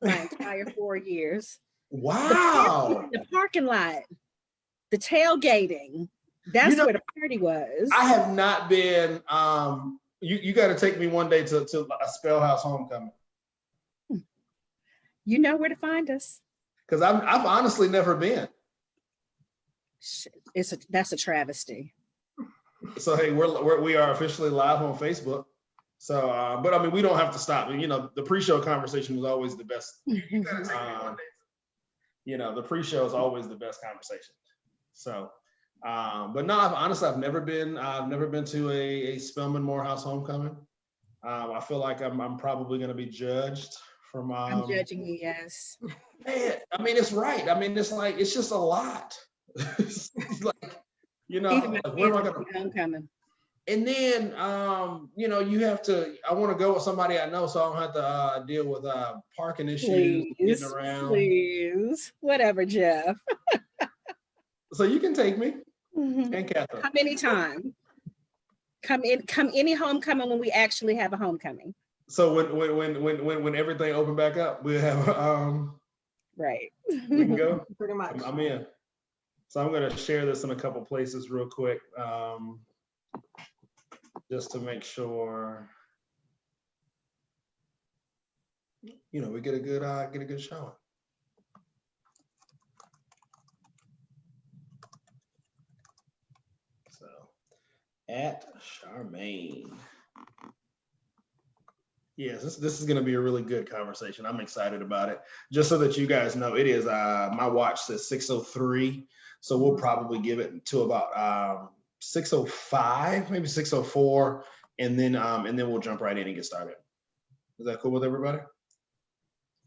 my entire 4 years. Wow. The parking lot, the tailgating, that's where the party was. I have not been, you got to take me one day to a Spellhouse homecoming. You know where to find us. Because I've honestly never been. That's a travesty. So hey, we are officially live on Facebook. So, but I mean, we don't have to stop. You know, the pre-show conversation is always the best. You know, the pre-show is always the best conversation. So, but no, I've never been to a Spelman Morehouse homecoming. I feel like I'm probably going to be judged from. I'm judging you, yes. Man, I mean, it's right. I mean, it's just a lot. It's like, you know, like, where am I going to homecoming? And then, you know, I want to go with somebody I know, so I don't have to deal with parking issues, getting around. Please, whatever, Jeff. So you can take me and Katha. Come anytime. Come any homecoming when we actually have a homecoming. So when everything open back up, we'll have right. We can go. Pretty much. I'm in. So I'm going to share this in a couple places real quick, just to make sure, you know, we get a good showing. So at Charmagne. Yes, this is going to be a really good conversation. I'm excited about it. Just so that you guys know, it is my watch says 6:03, so we'll probably give it to about 6:05, maybe 6:04, and then we'll jump right in and get started. Is that cool with everybody?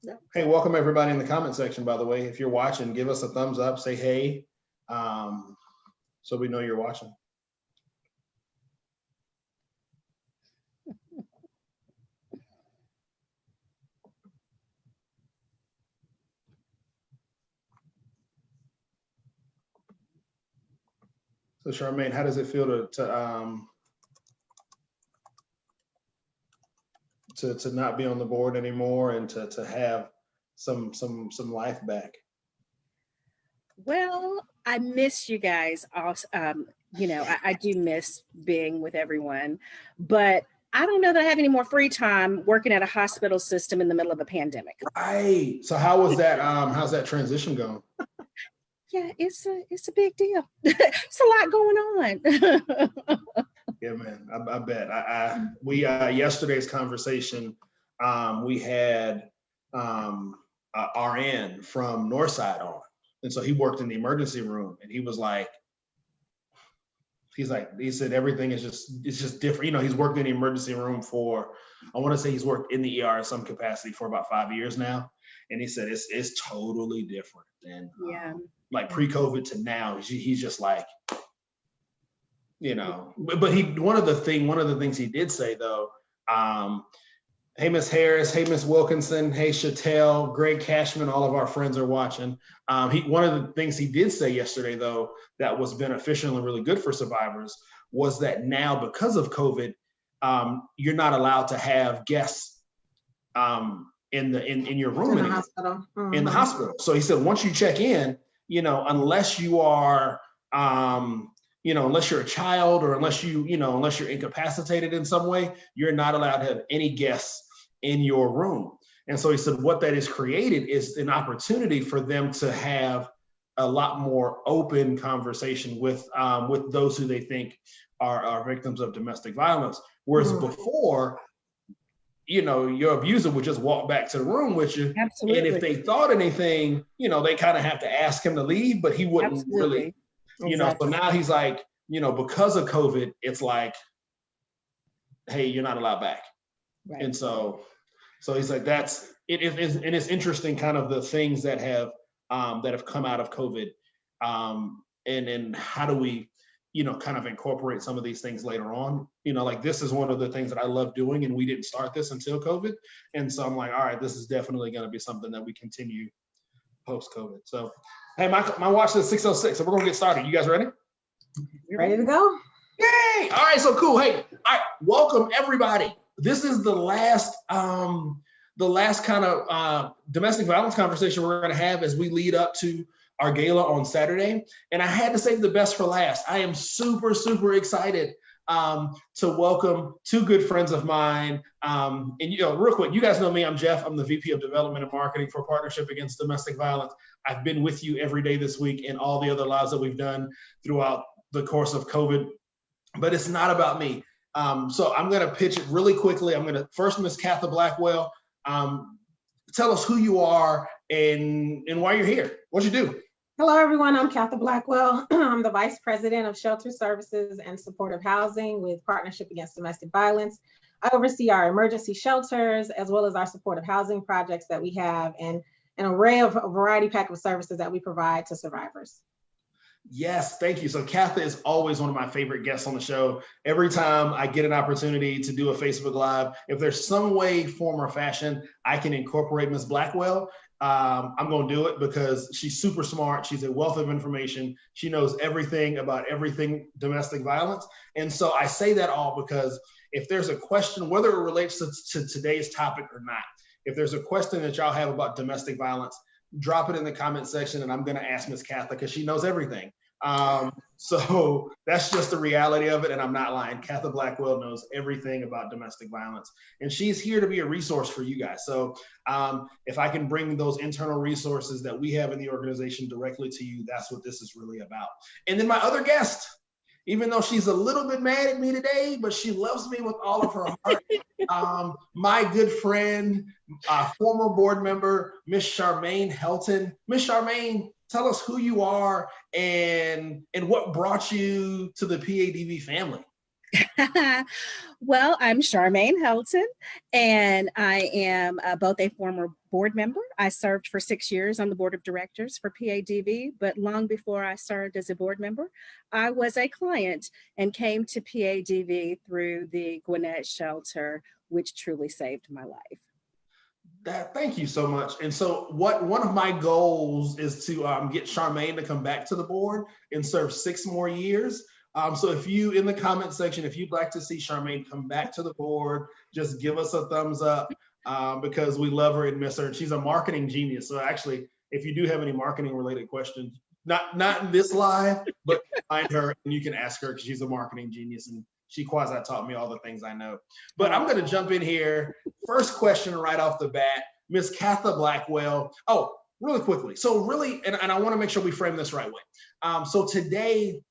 Yeah. Hey, welcome everybody in the comment section. By the way, if you're watching, give us a thumbs up, say hey, so we know you're watching. So Charmagne, how does it feel to not be on the board anymore and to have some life back? Well, I miss you guys. Also, you know, I do miss being with everyone, but I don't know that I have any more free time working at a hospital system in the middle of a pandemic. Right. So how was that? How's that transition going? Yeah, it's a big deal. It's a lot going on. Yeah, man, I bet. We yesterday's conversation, we had RN from Northside on, and so he worked in the emergency room, and he said everything is just different. You know, he's worked in the emergency room for, I want to say he's worked in the ER in some capacity for about 5 years now, and he said it's totally different than like pre-COVID to now. He's just like, you know, but one of the things he did say though, hey Miss Harris, hey Miss Wilkinson, hey Chattel, Greg Cashman, all of our friends are watching. One of the things he did say yesterday though that was beneficial and really good for survivors was that now because of COVID, you're not allowed to have guests in your room in the hospital. Mm-hmm. In the hospital. So he said once you check in, you know, unless you are you know, unless you're a child or unless you're incapacitated in some way, you're not allowed to have any guests in your room. And so he said what that has created is an opportunity for them to have a lot more open conversation with those who they think are victims of domestic violence. Whereas before, you know, your abuser would just walk back to the room with you. Absolutely. And if they thought anything, you know, they kind of have to ask him to leave, but he wouldn't really. You know, so now he's like, you know, because of COVID, it's like, hey, you're not allowed back. Right. And so he's like, that's it is, and it's interesting kind of the things that have come out of COVID. And how do we, you know, kind of incorporate some of these things later on? You know, like this is one of the things that I love doing, and we didn't start this until COVID. And so I'm like, all right, this is definitely going to be something that we continue post-COVID. So, hey, my watch says 6:06, so we're gonna get started. You guys ready? Ready to go? Yay! All right, so cool. Hey, all right, welcome everybody. This is the last the last kind of domestic violence conversation we're going to have as we lead up to our gala on Saturday. And I had to save the best for last. I am super, super excited to welcome two good friends of mine. And, real quick, you guys know me, I'm Jeff. I'm the VP of Development and Marketing for Partnership Against Domestic Violence. I've been with you every day this week and all the other lives that we've done throughout the course of COVID, but it's not about me. So I'm going to pitch it really quickly. I'm going to first, Miss Katha Blackwell, tell us who you are and why you're here, what you do. Hello, everyone. I'm Katha Blackwell. I'm the Vice President of Shelter Services and Supportive Housing with Partnership Against Domestic Violence. I oversee our emergency shelters as well as our supportive housing projects that we have and an array of a variety pack of services that we provide to survivors. Yes, thank you. So Katha is always one of my favorite guests on the show. Every time I get an opportunity to do a Facebook Live, if there's some way, form, or fashion I can incorporate Ms. Blackwell, I'm going to do it because she's super smart. She's a wealth of information. She knows everything about everything domestic violence. And so I say that all because if there's a question, whether it relates to today's topic or not, if there's a question that y'all have about domestic violence, drop it in the comment section and I'm going to ask Ms. Katha because she knows everything. So that's just the reality of it. And I'm not lying. Katha Blackwell knows everything about domestic violence and she's here to be a resource for you guys. So if I can bring those internal resources that we have in the organization directly to you, that's what this is really about. And then my other guest, even though she's a little bit mad at me today, but she loves me with all of her heart. My good friend, former board member, Miss Charmagne Helton. Miss Charmagne, tell us who you are and what brought you to the PADV family. Well, I'm Charmagne Helton, and I am both a former board member. I served for 6 years on the board of directors for PADV, but long before I served as a board member, I was a client and came to PADV through the Gwinnett shelter, which truly saved my life. Thank you so much. And so one of my goals is to get Charmagne to come back to the board and serve 6 more years. So if you, in the comment section, if you'd like to see Charmagne come back to the board, just give us a thumbs up because we love her and miss her. And she's a marketing genius. So actually, if you do have any marketing related questions, not in this live, but find her and you can ask her because she's a marketing genius and she quasi taught me all the things I know. But I'm going to jump in here. First question right off the bat, Miss Katha Blackwell. Oh, really quickly. So really, and I want to make sure we frame this right way. So today,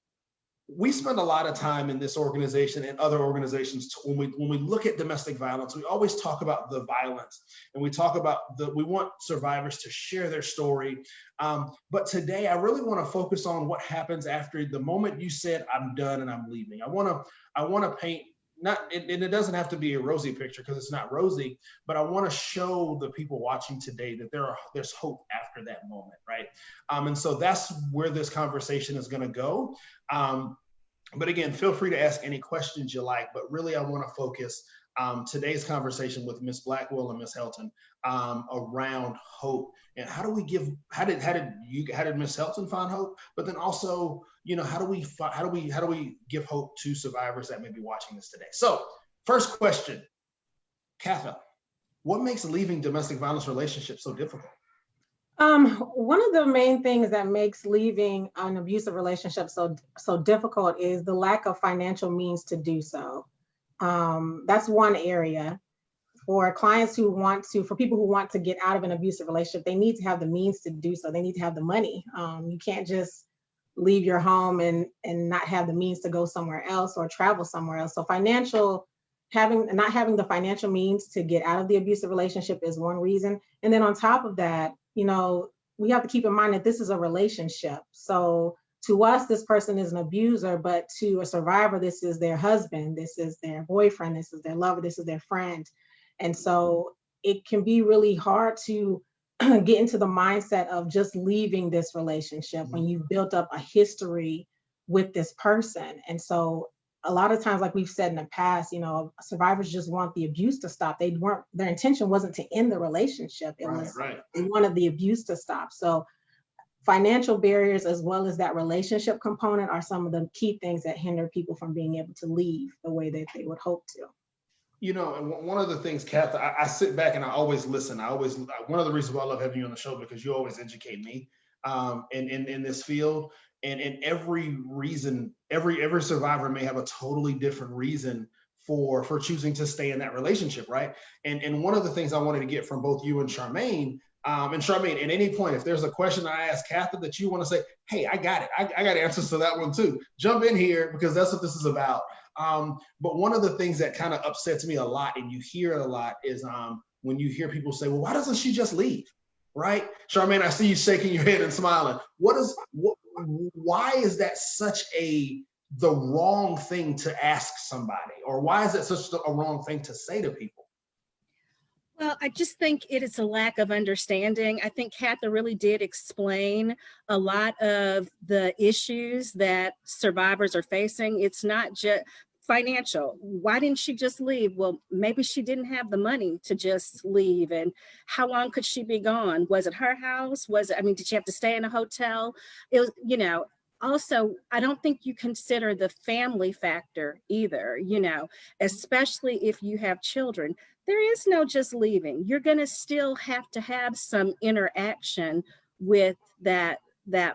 we spend a lot of time in this organization and other organizations when we look at domestic violence, we always talk about the violence and we talk about we want survivors to share their story. But today I really want to focus on what happens after the moment you said, I'm done and I'm leaving. I want to paint and it doesn't have to be a rosy picture because it's not rosy, but I want to show the people watching today that there's hope after that moment, right? And so that's where this conversation is going to go. But again, feel free to ask any questions you like, but really I want to focus today's conversation with Ms. Blackwell and Ms. Helton around hope and how did Ms. Helton find hope? But then also, how do we give hope to survivors that may be watching this today? So first question, Katha, what makes leaving domestic violence relationships so difficult? One of the main things that makes leaving an abusive relationship so difficult is the lack of financial means to do so. That's one area. For clients for people who want to get out of an abusive relationship, they need to have the means to do so. They need to have the money. You can't just leave your home and not have the means to go somewhere else or travel somewhere else. So not having the financial means to get out of the abusive relationship is one reason. And then on top of that, we have to keep in mind that this is a relationship. So to us, this person is an abuser, but to a survivor, this is their husband, this is their boyfriend, this is their lover, this is their friend. And so it can be really hard to get into the mindset of just leaving this relationship when you've built up a history with this person. And so a lot of times, like we've said in the past, survivors just want the abuse to stop. Their intention wasn't to end the relationship. They wanted the abuse to stop. So financial barriers as well as that relationship component are some of the key things that hinder people from being able to leave the way that they would hope to. You know, and one of the things, Katha, I sit back and I always listen. One of the reasons why I love having you on the show, because you always educate me in this field. And every reason, every survivor may have a totally different reason for choosing to stay in that relationship, right? And one of the things I wanted to get from both you and Charmagne, at any point, if there's a question I ask Katha that you want to say, hey, I got it. I got answers to that one too. Jump in here, because that's what this is about. But one of the things that kind of upsets me a lot, and you hear it a lot, is when you hear people say, well, why doesn't she just leave? Right? Charmagne, I see you shaking your head and smiling. Why is that such the wrong thing to ask somebody? Or why is that such a wrong thing to say to people? Well, I just think it is a lack of understanding. I think Katha really did explain a lot of the issues that survivors are facing. It's not just financial. Why didn't she just leave? Well, maybe she didn't have the money to just leave. And how long could she be gone? Was it her house? Did she have to stay in a hotel? It was, also, I don't think you consider the family factor either, especially if you have children. There is no just leaving. You're going to still have to have some interaction with that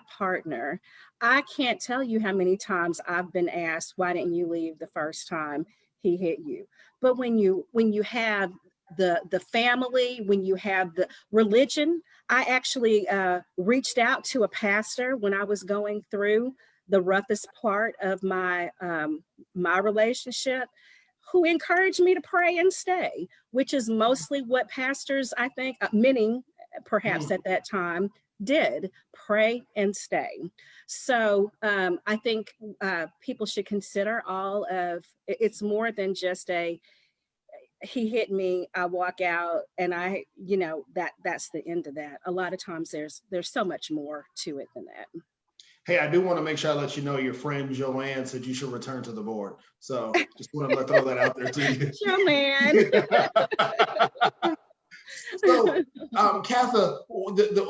partner. I can't tell you how many times I've been asked, why didn't you leave the first time he hit you? But when you have the family, when you have the religion, I actually reached out to a pastor when I was going through the roughest part of my relationship, who encouraged me to pray and stay, which is mostly what pastors, I think, many perhaps at that time, did: pray and stay. So I think people should consider it's more than just he hit me, I walk out, and that's the end of that. A lot of times there's so much more to it than that. Hey, I do want to make sure I let you know your friend Joanne said you should return to the board. So just want to throw that out there to you. Joanne. So, Katha,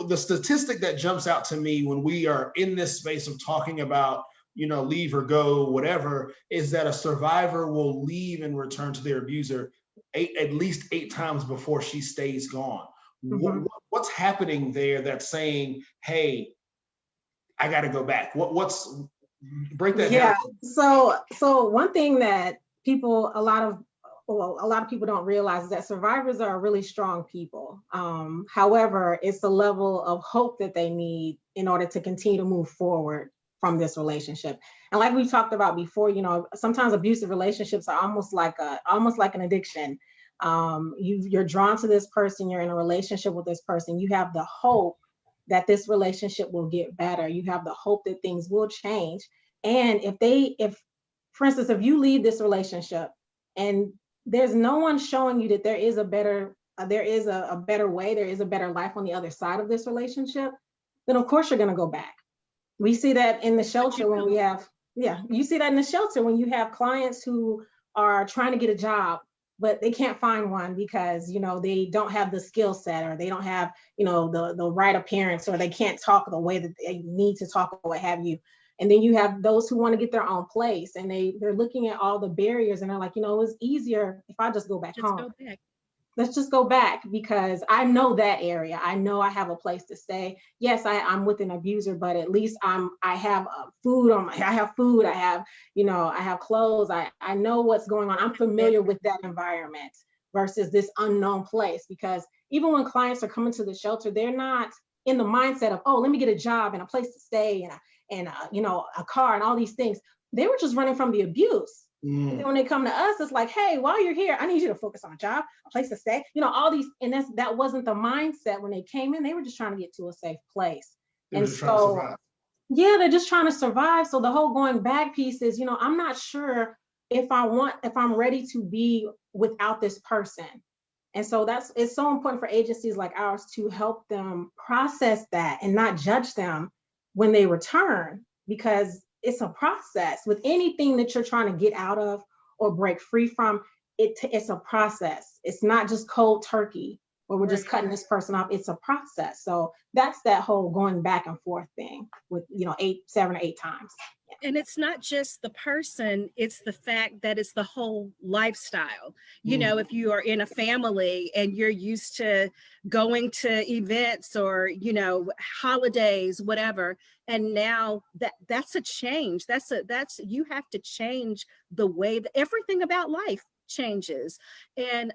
the statistic that jumps out to me when we are in this space of talking about, leave or go, whatever, is that a survivor will leave and return to their abuser at least 8 times before she stays gone. Mm-hmm. What's happening there that's saying, hey, I got to go back? Break that down. So one thing that a lot of people don't realize is that survivors are really strong people. However, it's the level of hope that they need in order to continue to move forward from this relationship. And like we talked about before, sometimes abusive relationships are almost like an addiction. You're drawn to this person, you're in a relationship with this person, you have the hope that this relationship will get better. You have the hope that things will change. And if for instance, if you leave this relationship and there's no one showing you that there is a better way, there is a better life on the other side of this relationship, then of course you're going to go back. We see that in the shelter you see that in the shelter when you have clients who are trying to get a job, but they can't find one because, they don't have the skill set, or they don't have, the right appearance, or they can't talk the way that they need to talk, or what have you. And then you have those who want to get their own place, and they're looking at all the barriers, and they're like, it's easier if I just go back home. Let's just go back, because I know that area. I know I have a place to stay. Yes, I'm with an abuser, but at least I have food I have food. I have, I have clothes. I know what's going on. I'm familiar with that environment versus this unknown place. Because even when clients are coming to the shelter, they're not in the mindset of, oh, let me get a job and a place to stay and a car and all these things. They were just running from the abuse. And then when they come to us, it's like, hey, while you're here, I need you to focus on a job, a place to stay, all these, and that wasn't the mindset when they came in. They were just trying to get to a safe place. And so, they're just trying to survive. So the whole going back piece is, I'm not sure if I'm ready to be without this person. And so it's so important for agencies like ours to help them process that and not judge them when they return, because it's a process. With anything that you're trying to get out of or break free from, it's a process. It's not just cold turkey. or we're just cutting this person off. It's a process. So that's that whole going back and forth thing with, 7 or 8 times. And it's not just the person, it's the fact that it's the whole lifestyle. If you are in a family and you're used to going to events or, holidays, whatever, and now that's a change. You have to change the way that everything about life changes. And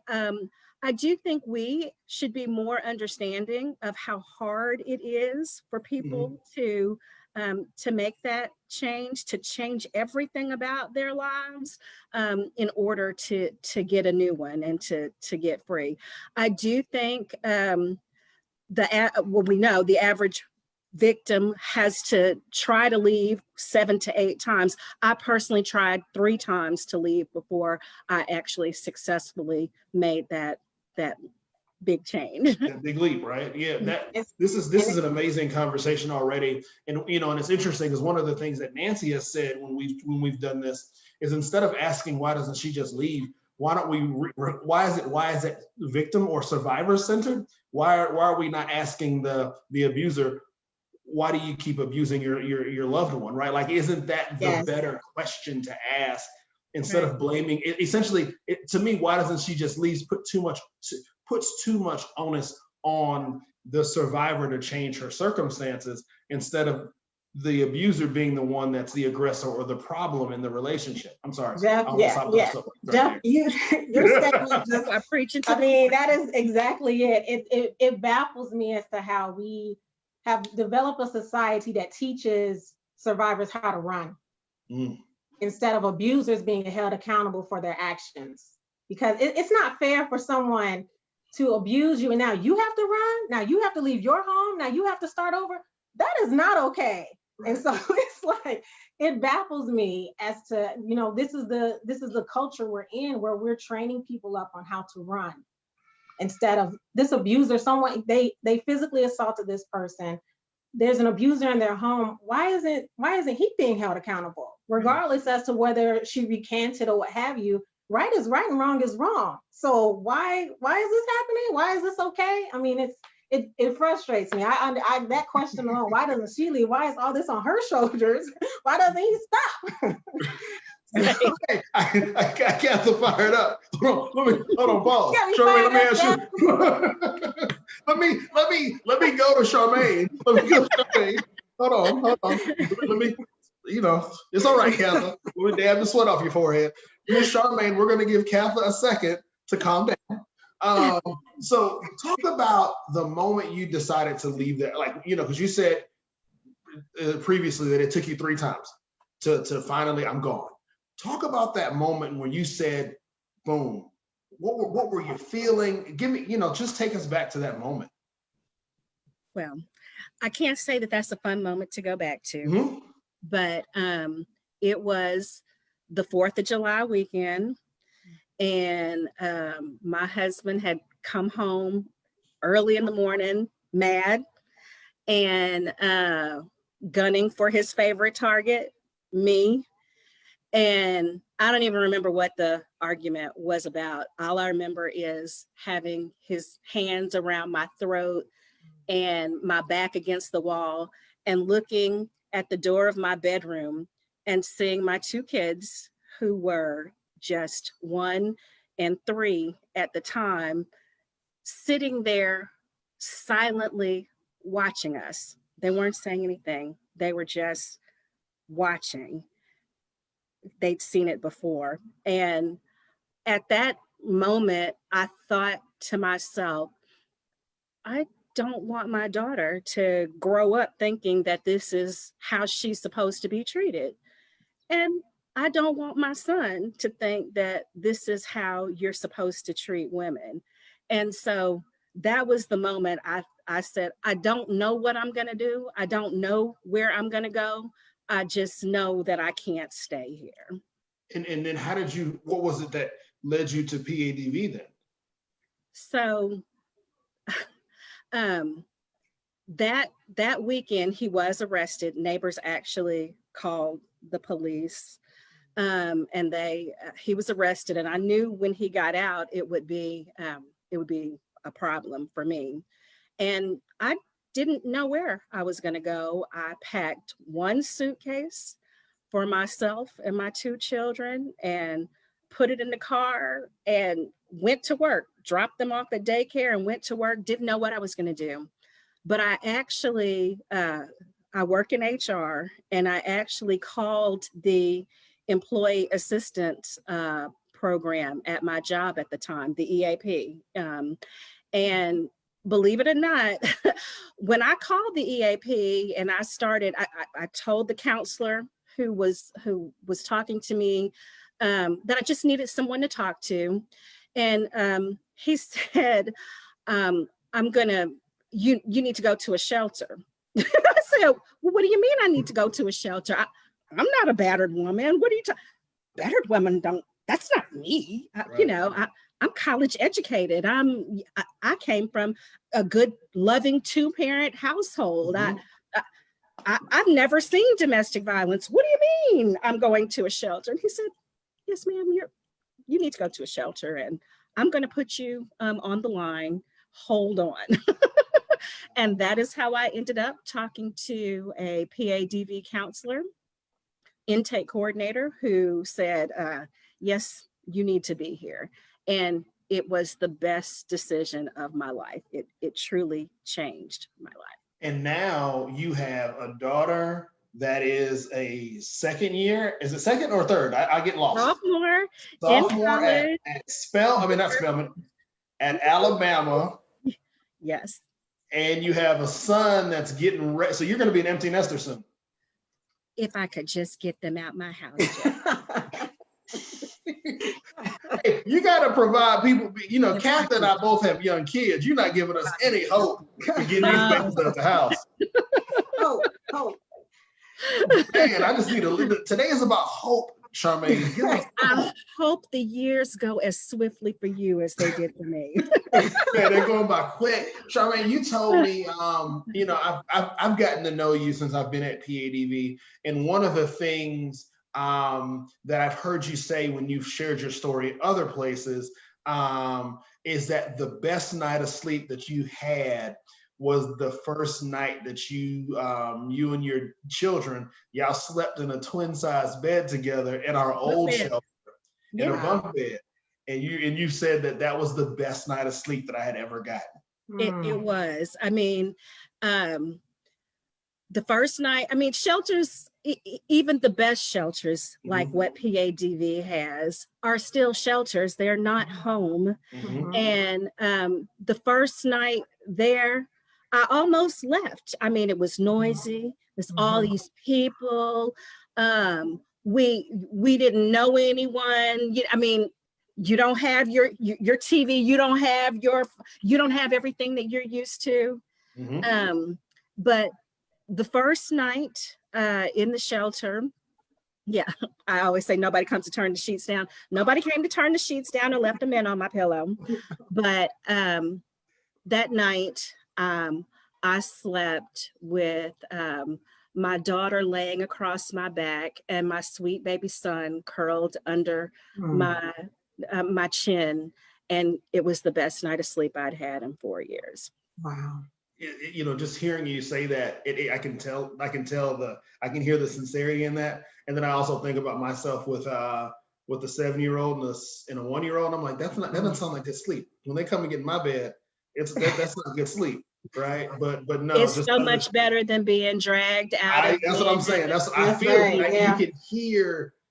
I do think we should be more understanding of how hard it is for people to make that change, to change everything about their lives in order to get a new one and to get free. I do think we know the average victim has to try to leave 7 to 8 times. I personally tried 3 times to leave before I actually successfully made that big change. That big leap, right? Yeah, this is an amazing conversation already. And and it's interesting because one of the things that Nancy has said when we've done this is, instead of asking why doesn't she just leave, why don't we why is it victim or survivor centered? Why are we not asking the abuser, why do you keep abusing your loved one, right? Like, isn't that the better question to ask, instead of blaming it? Essentially, to me, why doesn't she just leave? Puts too much onus on the survivor to change her circumstances, insteed of the abuser being the one that's the aggressor or the problem in the relationship. I'm sorry. Jeff, Jeff, you're just I'm preaching to that is exactly it. It baffles me as to how we have developed a society that teaches survivors how to run instead of abusers being held accountable for their actions. Because it's not fair for someone to abuse you and now you have to run, now you have to leave your home, now you have to start over. That is not okay. Right. And so it's like, it baffles me as to, this is the culture we're in, where we're training people up on how to run, instead of this abuser, someone, they physically assaulted this person. There's an abuser in their home. Why isn't he being held accountable? Regardless as to whether she recanted or what have you, right is right and wrong is wrong. So why is this happening? Why is this okay? I mean, it frustrates me. I that question alone, why doesn't she leave? Why is all this on her shoulders? Why doesn't he stop? Okay, I got Katha fired up. Hold on, pause. Charmagne, let me ask you. let me go to Charmagne. Let me go to Charmagne. Hold on. Let me, it's all right, Katha. Let me dab the sweat off your forehead. Miss Charmagne, we're gonna give Katha a second to calm down. So talk about the moment you decided to leave that, because you said previously that it took you 3 times to finally, I'm gone. Talk about that moment when you said, boom. What were you feeling? Give me, just take us back to that moment. Well, I can't say that that's a fun moment to go back to, but it was the 4th of July weekend, and my husband had come home early in the morning, mad, and gunning for his favorite target, me. And I don't even remember what the argument was about. All I remember is having his hands around my throat and my back against the wall, and looking at the door of my bedroom and seeing my 2 kids, who were just 1 and 3 at the time, sitting there silently watching us. They weren't saying anything. They were just watching. They'd seen it before. And at that moment, I thought to myself, I don't want my daughter to grow up thinking that this is how she's supposed to be treated. And I don't want my son to think that this is how you're supposed to treat women. And so that was the moment I said, I don't know what I'm going to do. I don't know where I'm going to go. I just know that I can't stay here. And then what was it that led you to PADV then? So that weekend he was arrested. Neighbors actually called the police, and he was arrested. And I knew when he got out, it would be a problem for me. And I didn't know where I was going to go. I packed one suitcase for myself and my two children and put it in the car and went to work, dropped them off at daycare and went to work, didn't know what I was going to do. But I actually, I work in HR, and I actually called the employee assistance program at my job at the time, the EAP. And believe it or not, when I called the EAP and I started, I told the counselor who was talking to me that I just needed someone to talk to. And he said, you need to go to a shelter. I said, well, what do you mean I need to go to a shelter? I'm not a battered woman. What are you talking? Battered women that's not me. Right. I'm college educated. I came from a good, loving 2-parent household. Mm-hmm. I've never seen domestic violence. What do you mean I'm going to a shelter? And he said, yes, ma'am, you need to go to a shelter, and I'm going to put you on the line. Hold on. And that is how I ended up talking to a PADV counselor, intake coordinator, who said, yes, you need to be here. And it was the best decision of my life. It truly changed my life. And now you have a daughter that is a second year. Is it second or third? I get lost. Sophomore at Alabama. Yes. And you have a son that's getting ready. So you're going to be an empty nester soon. If I could just get them out my house. Hey, you got to provide people. Katha and I both have young kids. You're not giving us any hope for getting these babies out the house. Hope. Man, I just need a little. Today is about hope, Charmagne. I hope the years go as swiftly for you as they did for me. Man, they're going by quick. Charmagne, you told me, I've gotten to know you since I've been at PADV, and one of the things that I've heard you say when you've shared your story other places is that the best night of sleep that you had was the first night that you and your children, y'all slept in a twin-size bed together in our old shelter, in a bunk bed. And you said that was the best night of sleep that I had ever gotten. It was. I mean, the first night, shelters, even the best shelters, like what PADV has, are still shelters. They're not home. Mm-hmm. And the first night there, I almost left. It was noisy. There's all these people. We didn't know anyone. You don't have your TV. You don't have everything that you're used to. Mm-hmm. But the first night in the shelter, I always say nobody comes to turn the sheets down. Nobody came to turn the sheets down and left them in on my pillow. But that night, I slept with my daughter laying across my back and my sweet baby son curled under my chin. And it was the best night of sleep I'd had in 4 years. Wow. Just hearing you say that, I can hear the sincerity in that. And then I also think about myself with a 7-year-old and a 1-year-old. I'm like, that doesn't sound like good sleep. When they come and get in my bed, that's not good sleep, right? But no, it's so much better than being dragged out. That's what I'm saying. I feel like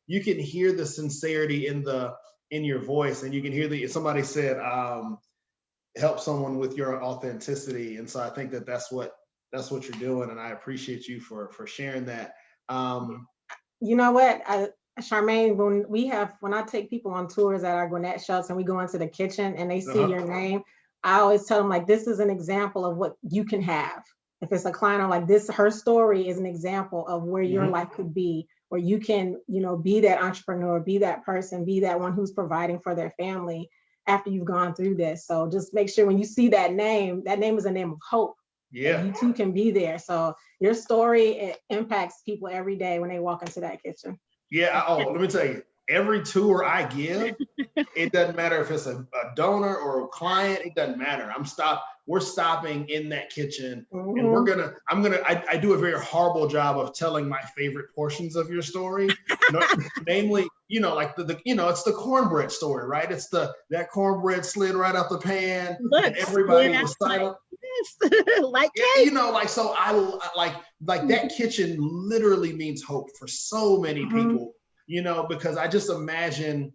you can hear the sincerity in your voice, and you can hear somebody said, help someone with your authenticity. And so I think that's what you're doing. And I appreciate you for sharing that. You know what, Charmagne, when I take people on tours at our Gwinnett shelter and we go into the kitchen and they see your name, I always tell them, like, this is an example of what you can have. If it's a client, I'm like, her story is an example of where your life could be, where you can, be that entrepreneur, be that person, be that one who's providing for their family after you've gone through this. So just make sure when you see that name is a name of hope. Yeah. You too can be there. So your story, it impacts people every day when they walk into that kitchen. Yeah. Let me tell you, every tour I give, it doesn't matter if it's a donor or a client, it doesn't matter. We're stopping in that kitchen, and I do a very horrible job of telling my favorite portions of your story. Namely, like it's the cornbread story, right? It's that cornbread slid right out the pan, and everybody was silent. Like cake. So I like that kitchen literally means hope for so many people. Because I just imagine,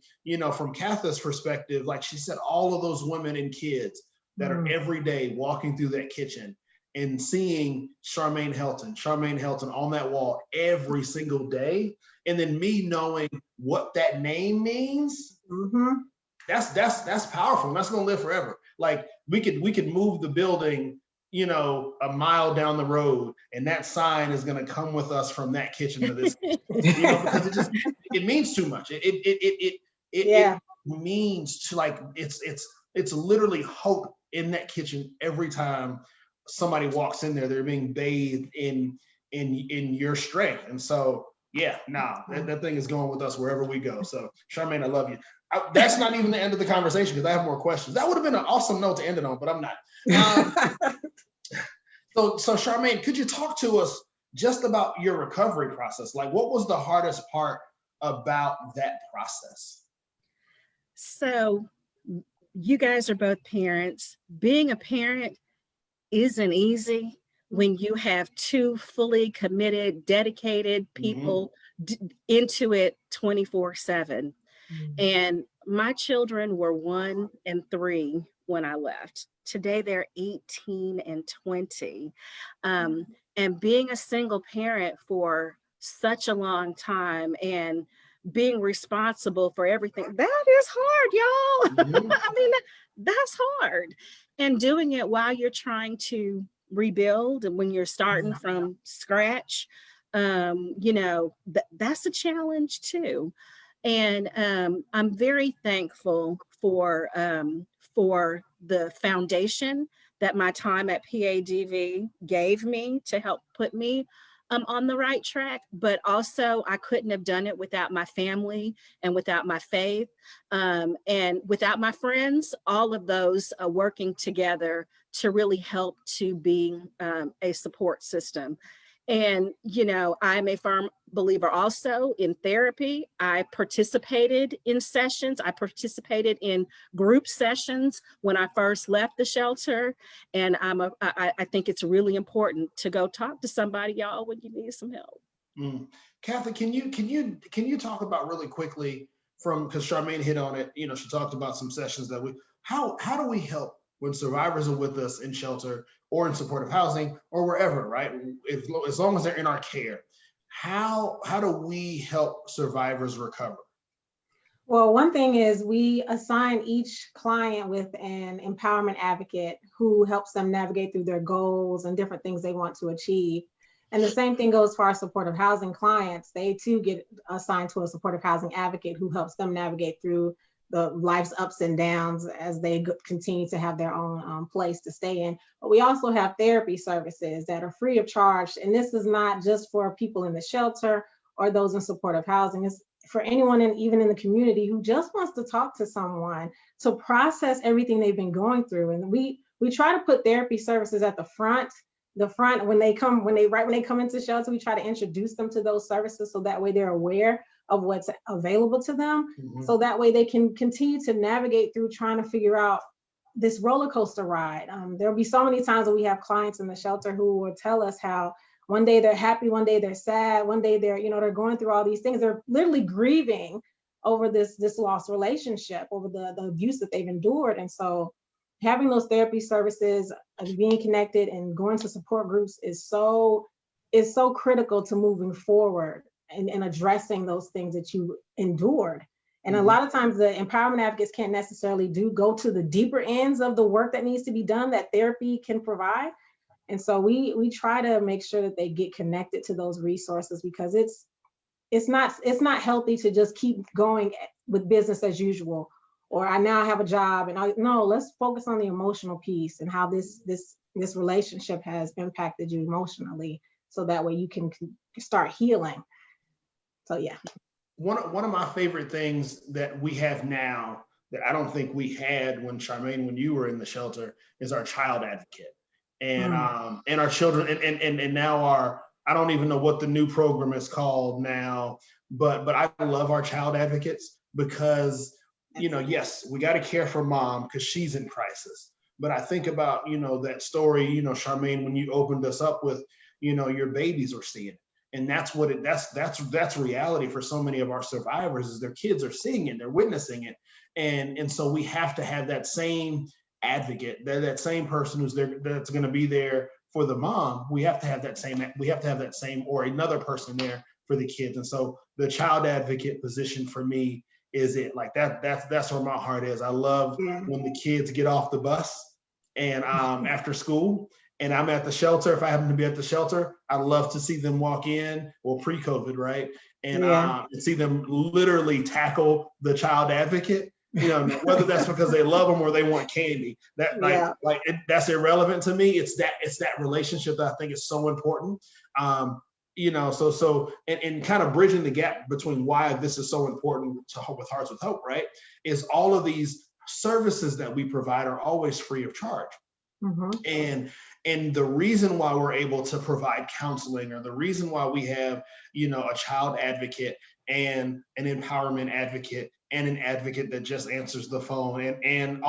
from Katha's perspective, like she said, all of those women and kids that are every day walking through that kitchen and seeing Charmagne Helton on that wall every single day. And then me knowing what that name means, that's powerful. And that's going to live forever. Like we could move the building, a mile down the road, and that sign is going to come with us from that kitchen to this, because it means too much. It means to, like, it's literally hope in that kitchen every time somebody walks in there. They're being bathed in your strength. And so that thing is going with us wherever we go. So Charmagne, I love you. That's not even the end of the conversation, because I have more questions. That would have been an awesome note to end it on, but I'm not. So Charmagne, could you talk to us just about your recovery process? Like, what was the hardest part about that process? So you guys are both parents. Being a parent isn't easy when you have two fully committed, dedicated people into it 24/7. And my children were 1 and 3 when I left. Today they're 18 and 20. And being a single parent for such a long time and being responsible for everything, that is hard, y'all. I mean, that's hard. And doing it while you're trying to rebuild, and when you're starting from scratch, that's a challenge too. And I'm very thankful for the foundation that my time at PADV gave me to help put me on the right track. But also, I couldn't have done it without my family and without my faith and without my friends, all of those working together to really help to be a support system. And, I'm a firm believer also in therapy. I participated in sessions. I participated in group sessions when I first left the shelter. And I think it's really important to go talk to somebody, y'all, when you need some help. Katha, can you talk about really quickly, because Charmagne hit on it, she talked about some sessions that how do we help when survivors are with us in shelter or in supportive housing or wherever, right? As long as they're in our care, how do we help survivors recover? Well, one thing is we assign each client with an empowerment advocate who helps them navigate through their goals and different things they want to achieve. And the same thing goes for our supportive housing clients. They too get assigned to a supportive housing advocate who helps them navigate through the life's ups and downs as they continue to have their own place to stay in. But we also have therapy services that are free of charge. And this is not just for people in the shelter or those in supportive housing. It's for anyone, even in the community, who just wants to talk to someone to process everything they've been going through. And we try to put therapy services at the front when they come into shelter. We try to introduce them to those services so that way they're aware of what's available to them. So that way they can continue to navigate through trying to figure out this roller coaster ride. There'll be so many times that we have clients in the shelter who will tell us how one day they're happy, one day they're sad, one day they're going through all these things. They're literally grieving over this lost relationship, over the abuse that they've endured. And so having those therapy services, being connected and going to support groups is so critical to moving forward and addressing those things that you endured. And a lot of times the empowerment advocates can't necessarily go to the deeper ends of the work that needs to be done that therapy can provide. And so we try to make sure that they get connected to those resources, because it's not healthy to just keep going with business as usual, or I now have a job no, let's focus on the emotional piece and how this relationship has impacted you emotionally, so that way you can start healing. So yeah. one of my favorite things that we have now that I don't think we had when you were in the shelter is our child advocate. And and our children and now I don't even know what the new program is called now, but I love our child advocates because, yes, we got to care for mom because she's in crisis. But I think about, that story, Charmaine, when you opened us up with, your babies are seeing it. And that's what that's reality for so many of our survivors is their kids are seeing it, they're witnessing it. And so we have to have that same advocate, that same person who's there, that's going to be there for the mom. We have to have that same or another person there for the kids. And so the child advocate position for me is it like that's where my heart is. I love when the kids get off the bus and after school and I'm at the shelter. If I happen to be at the shelter, I love to see them walk in, well, pre-COVID, right? And see them literally tackle the child advocate, whether that's because they love them or they want candy. That's irrelevant to me. It's that relationship that I think is so important. So kind of bridging the gap between why this is so important with Hearts with Hope, right? Is all of these services that we provide are always free of charge. And the reason why we're able to provide counseling, or the reason why we have, a child advocate and an empowerment advocate and an advocate that just answers the phone and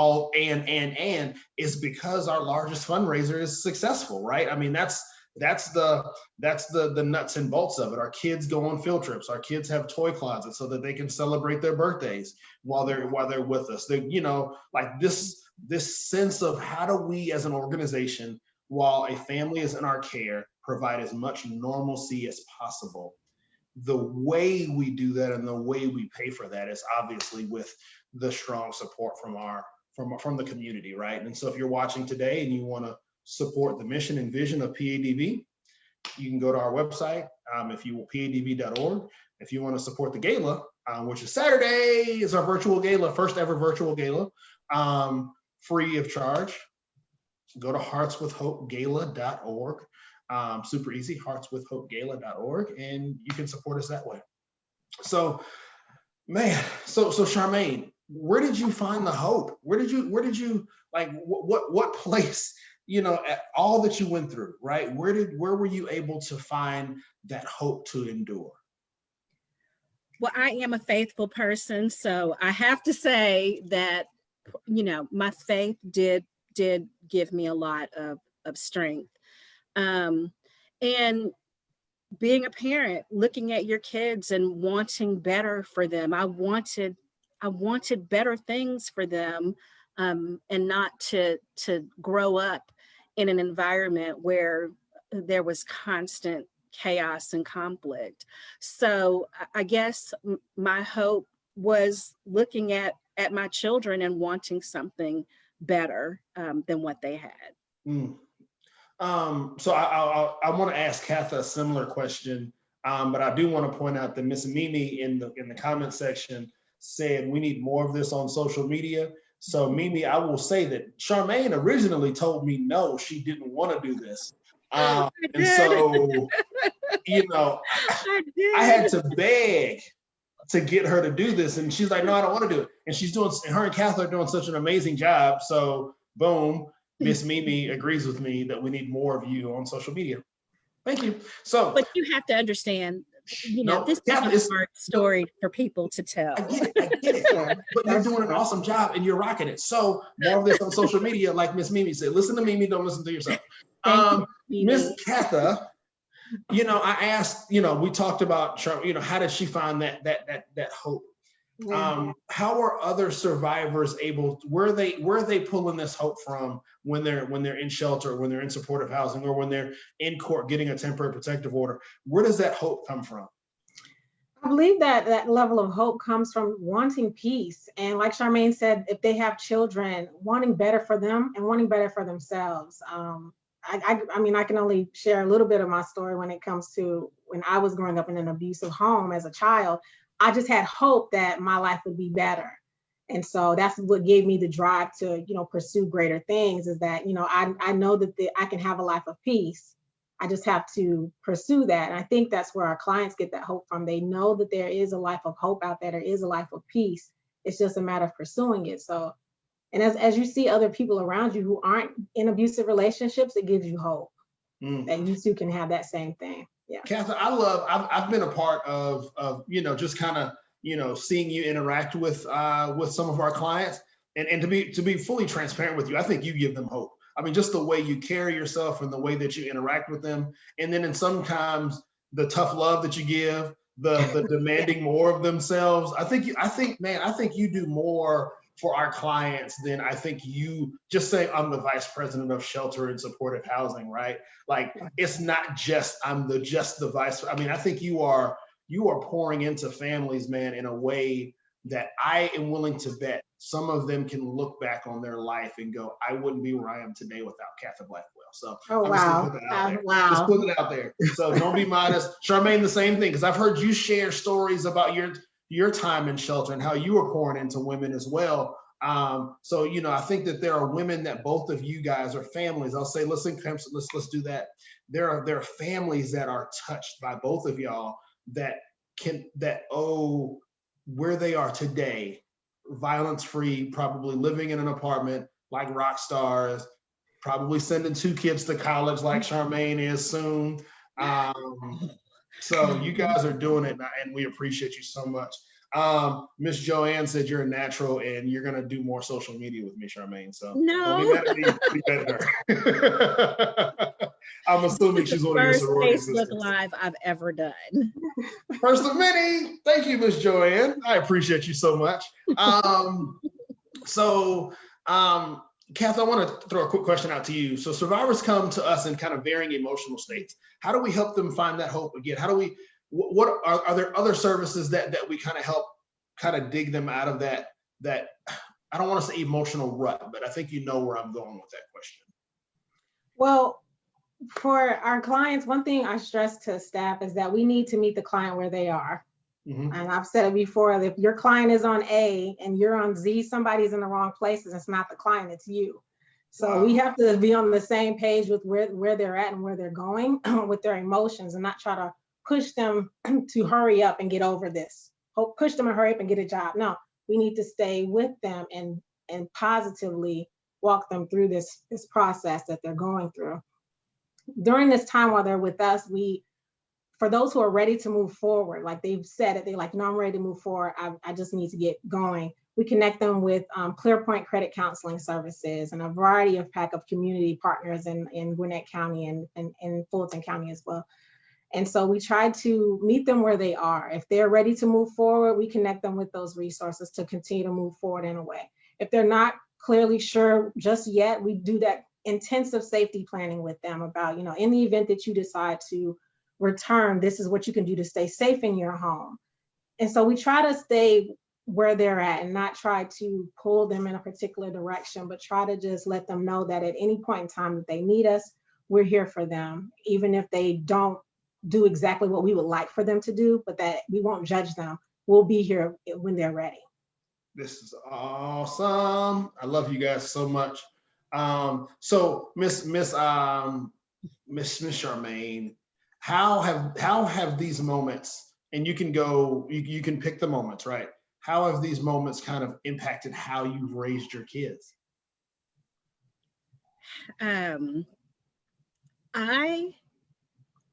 is because our largest fundraiser is successful, right? I mean, that's the nuts and bolts of it. Our kids go on field trips. Our kids have toy closets so that they can celebrate their birthdays while they're with us. They, like this sense of how do we as an organization, while a family is in our care, provide as much normalcy as possible. The way we do that and the way we pay for that is obviously with the strong support from the community, right? And so if you're watching today and you want to support the mission and vision of PADV, you can go to our website, padv.org. If you want to support the gala, which is Saturday, is our virtual gala, first ever virtual gala, free of charge. Go to heartswithhopegala.org. Super easy, heartswithhopegala.org, and you can support us that way. So, man, so Charmaine, where did you find the hope? Where did you like what place, at all that you went through, right? Where were you able to find that hope to endure? Well, I am a faithful person, so I have to say that, my faith did give me a lot of strength. And being a parent, looking at your kids and wanting better for them, I wanted better things for them, and not to grow up in an environment where there was constant chaos and conflict. So I guess my hope was looking at my children and wanting something better than what they had. So I want to ask Katha a similar question, but I do want to point out that Miss Mimi in the comment section said we need more of this on social media. So Mimi, I will say that Charmaine originally told me no, she didn't want to do this, and so I had to beg to get her to do this, and she's like, no, I don't want to do it. And her and Katha are doing such an amazing job. So boom. Miss Mimi agrees with me that we need more of you on social media. Thank you. So, but you have to understand, this is a hard story for people to tell. I get it. But you're doing an awesome job and you're rocking it. So more of this on social media, like Miss Mimi said. Listen to Mimi, don't listen to yourself. Miss Katha, I asked, we talked about, how did she find that hope? How are other survivors where are they pulling this hope from when they're in shelter, when they're in supportive housing, or when they're in court getting a temporary protective order? Where does that hope come from? I believe that level of hope comes from wanting peace. And like Charmaine said, if they have children, wanting better for them and wanting better for themselves. I mean, I can only share a little bit of my story when it comes to when I was growing up in an abusive home as a child. I just had hope that my life would be better. And so that's what gave me the drive to, pursue greater things, is that, I know that I can have a life of peace I just have to pursue that. And I think that's where our clients get that hope from. They know that there is a life of hope out there. There is a life of peace. It's just a matter of pursuing it. So, and as you see other people around you who aren't in abusive relationships, it gives you hope that you too can have that same thing. Yeah. Katha, I've been a part of just kind of, seeing you interact with some of our clients, and to be fully transparent with you, I think you give them hope. I mean, just the way you carry yourself and the way that you interact with them. And then in sometimes the tough love that you give, the demanding more of themselves. I think you do more for our clients than I think you just say. I'm the vice president of shelter and supportive housing, right? Like, it's not just just the vice. I mean, I think you are pouring into families, man, in a way that I am willing to bet some of them can look back on their life and go, I wouldn't be where I am today without Katha Blackwell. So I'm just gonna put that out there. Wow. Just put it out there. So don't be modest. Charmagne, the same thing, because I've heard you share stories about your time in shelter and how you were pouring into women as well. So I think that there are women that both of you guys are families. I'll say, listen, let's do that. There are families that are touched by both of y'all that owe where they are today, violence-free, probably living in an apartment like rock stars, probably sending 2 kids to college like Charmagne is soon. So you guys are doing it, and we appreciate you so much. Miss Joanne said you're a natural and you're gonna do more social media with me, Charmagne. So No. don't be mad at her. I'm assuming she's one of your sorority First Facebook sisters. Live I've ever done. First of many. Thank you, Miss Joanne. I appreciate you so much. Katha, I want to throw a quick question out to you. So survivors come to us in kind of varying emotional states. How do we help them find that hope again? How do we, what are there other services that we kind of help kind of dig them out of that, I don't want to say emotional rut, but I think you know where I'm going with that question. Well, for our clients, one thing I stress to staff is that we need to meet the client where they are. Mm-hmm. And I've said it before, if your client is on A and you're on Z, somebody's in the wrong places. It's not the client, it's you. So we have to be on the same page with where they're at and where they're going with their emotions, and not try to push them to hurry up and get over this. Push them to hurry up and get a job. No, we need to stay with them and positively walk them through this process that they're going through. During this time while they're with us, for those who are ready to move forward, like they've said it, they're like, no, I'm ready to move forward. I just need to get going. We connect them with ClearPoint Credit Counseling Services and a variety of community partners in Gwinnett County and Fulton County as well. And so we try to meet them where they are. If they're ready to move forward, we connect them with those resources to continue to move forward in a way. If they're not clearly sure just yet, we do that intensive safety planning with them about, in the event that you decide to return, this is what you can do to stay safe in your home. And so we try to stay where they're at and not try to pull them in a particular direction, but try to just let them know that at any point in time that they need us, we're here for them, even if they don't do exactly what we would like for them to do, but that we won't judge them. We'll be here when they're ready. This is awesome. I love you guys so much. So Miss Charmagne, how have these moments, and you can pick the moments, right? How have these moments kind of impacted how you've raised your kids? I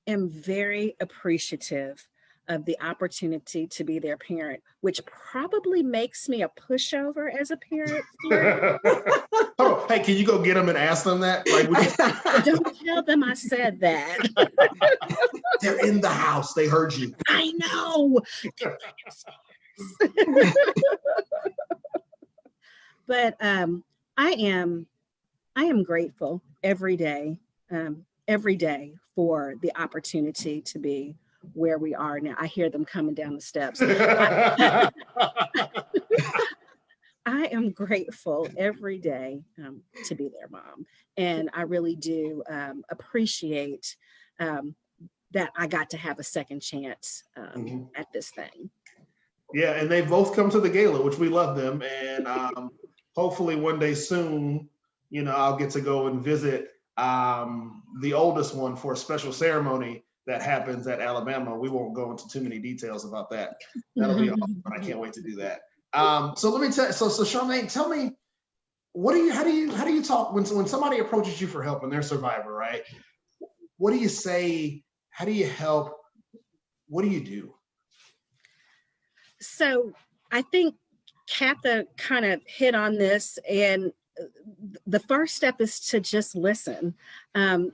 am very appreciative of the opportunity to be their parent, which probably makes me a pushover as a parent. Oh, hey, can you go get them and ask them that? Like, don't tell them I said that. They're in the house. They heard you. I know. But I am grateful every day for the opportunity to be where we are now. I hear them coming down the steps. I am grateful every day to be their mom. And I really do appreciate that I got to have a second chance at this thing. Yeah, and they both come to the gala, which we love them. And hopefully one day soon, I'll get to go and visit the oldest one for a special ceremony that happens at Alabama. We won't go into too many details about that. That'll be awesome. I can't wait to do that. So let me tell. So Charmagne, tell me, how do you talk when somebody approaches you for help and they're a survivor, right? What do you say? How do you help? What do you do? So I think Katha kind of hit on this, and the first step is to just listen.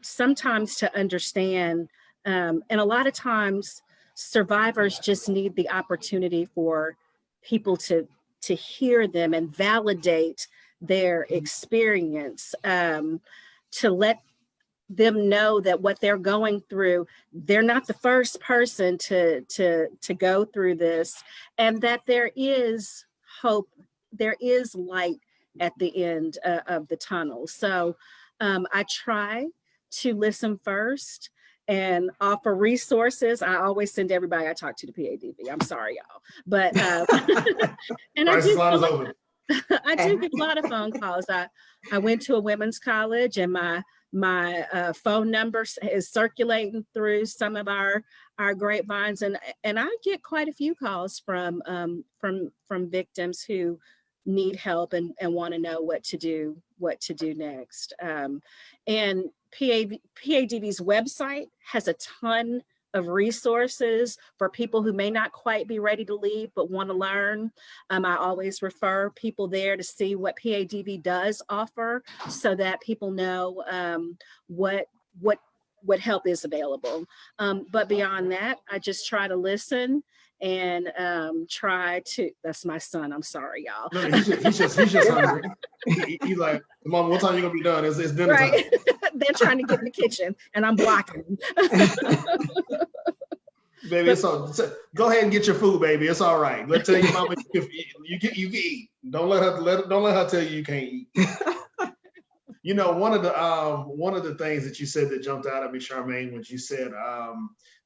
Sometimes to understand, and a lot of times survivors just need the opportunity for people to hear them and validate their experience, to let them know that what they're going through, they're not the first person to go through this, and that there is hope, there is light at the end of the tunnel. So I try to listen first and offer resources. I always send everybody I talk to PADV. I'm sorry, y'all, but and I do get a lot of phone calls. I went to a women's college, and my phone number is circulating through some of our grapevines, and I get quite a few calls from victims who need help and want to know what to do next. And PADV's website has a ton of resources for people who may not quite be ready to leave but want to learn. I always refer people there to see what PADV does offer, so that people know what help is available. But beyond that, I just try to listen and try to. That's my son. I'm sorry, y'all. No, he's just hungry. He's like, Mom, what time you gonna be done? It's dinner time. Right. They're trying to get in the kitchen, and I'm blocking. Baby, it's all. Go ahead and get your food, baby. It's all right. Let's tell your mama you can eat. Don't let her tell you can't eat. You know, one of the things that you said that jumped out at me, Charmagne, was you said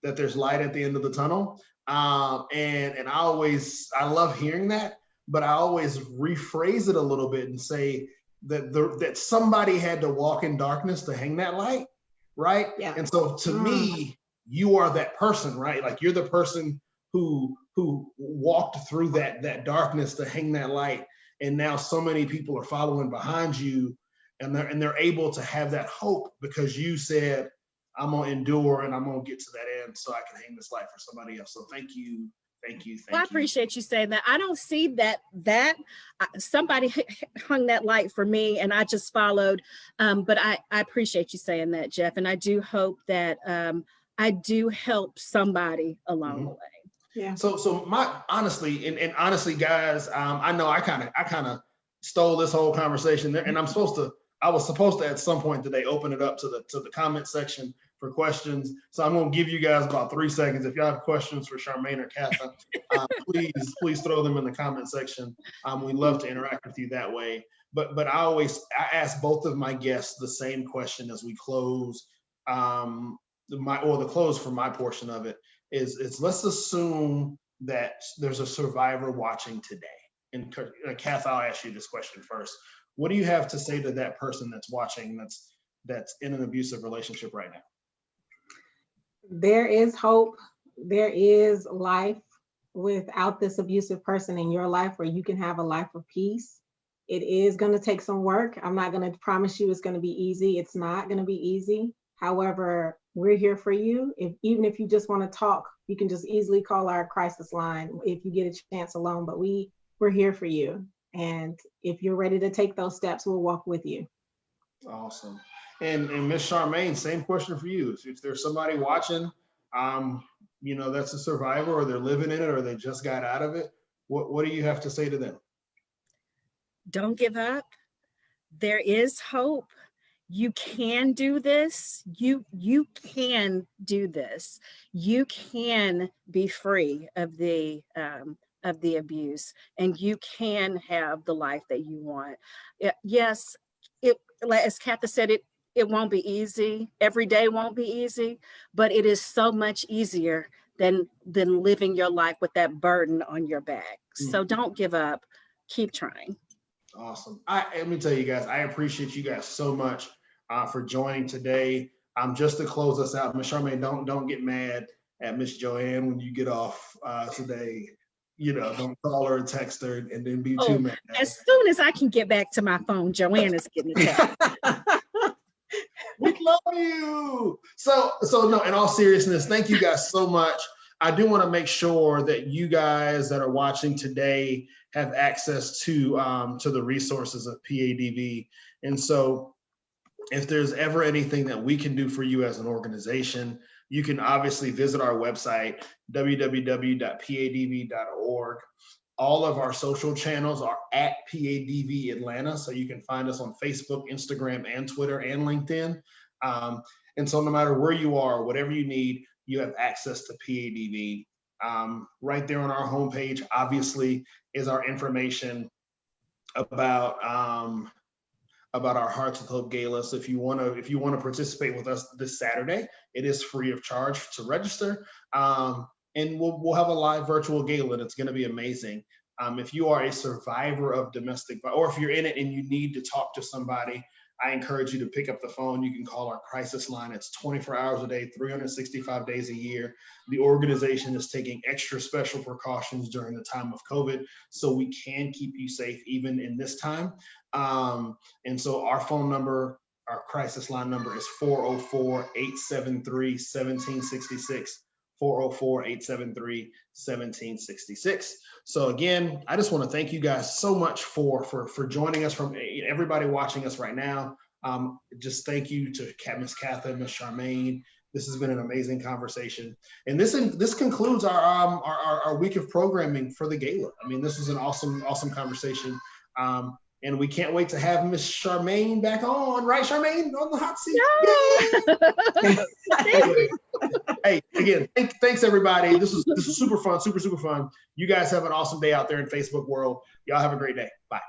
that there's light at the end of the tunnel. And I love hearing that, but I always rephrase it a little bit and say that somebody had to walk in darkness to hang that light, right? Yeah. And so to me, you are that person, right? Like, you're the person who walked through that darkness to hang that light, and now so many people are following behind you, and they're able to have that hope because you said, I'm gonna endure and I'm gonna get to that end so I can hang this light for somebody else. So thank you. Well, I appreciate you saying that. I don't see that somebody hung that light for me and I just followed. But I appreciate you saying that, Jeff. And I do hope that I do help somebody along the way. Yeah. So honestly, guys, I know I kind of stole this whole conversation there, and I was supposed to at some point today open it up to the comment section for questions. So I'm going to give you guys about 3 seconds. If y'all have questions for Charmagne or Katha, please throw them in the comment section. We love to interact with you that way. But I ask both of my guests the same question as we close. The close for my portion of it is let's assume that there's a survivor watching today. And Katha, I'll ask you this question first. What do you have to say to that person that's watching, that's in an abusive relationship right now? There is hope. There is life without this abusive person in your life, where you can have a life of peace. It is going to take some work. I'm not going to promise you it's going to be easy. It's not going to be easy. However, we're here for you. Even if you just want to talk, you can just easily call our crisis line if you get a chance alone. But we're here for you. And if you're ready to take those steps, we'll walk with you. Awesome. And Ms. Charmagne, same question for you. If there's somebody watching, that's a survivor, or they're living in it, or they just got out of it, what do you have to say to them? Don't give up. There is hope. You can do this. You can do this. You can be free of the abuse, and you can have the life that you want. Yes, as Katha said, it won't be easy. Every day won't be easy, but it is so much easier than living your life with that burden on your back. So don't give up. Keep trying. Awesome. Let me tell you guys, I appreciate you guys so much for joining today. Just to close us out, Ms. Charmagne, don't get mad at Miss Joanne when you get off today. You know, don't call her and text her and then be too mad. As soon as I can get back to my phone, Joanna's getting a text. We love you. So no, in all seriousness, thank you guys so much. I do want to make sure that you guys that are watching today have access to the resources of PADV. And so if there's ever anything that we can do for you as an organization, you can obviously visit our website, www.padv.org. All of our social channels are at PADV Atlanta, so you can find us on Facebook, Instagram, and Twitter, and LinkedIn. And so no matter where you are, whatever you need, you have access to PADV. Right there on our homepage, obviously, is our information about our Hearts with Hope Gala. So if you want to participate with us this Saturday, it is free of charge to register. And we'll have a live virtual gala, and it's going to be amazing. If you are a survivor of domestic violence, or if you're in it and you need to talk to somebody, I encourage you to pick up the phone. You can call our crisis line. It's 24 hours a day, 365 days a year. The organization is taking extra special precautions during the time of COVID, so we can keep you safe even in this time. And so our phone number, our crisis line number is 404-873-1766. 404-873-1766. So again, I just want to thank you guys so much for joining us, from everybody watching us right now. Just thank you to Ms. Katha, Ms. Charmagne. This has been an amazing conversation. And this concludes our week of programming for the gala. I mean, this was an awesome conversation. And we can't wait to have Miss Charmagne back on, right, Charmagne, on the hot seat. Yeah. Hey, again, thanks everybody. This is super fun, super fun. You guys have an awesome day out there in Facebook world. Y'all have a great day. Bye.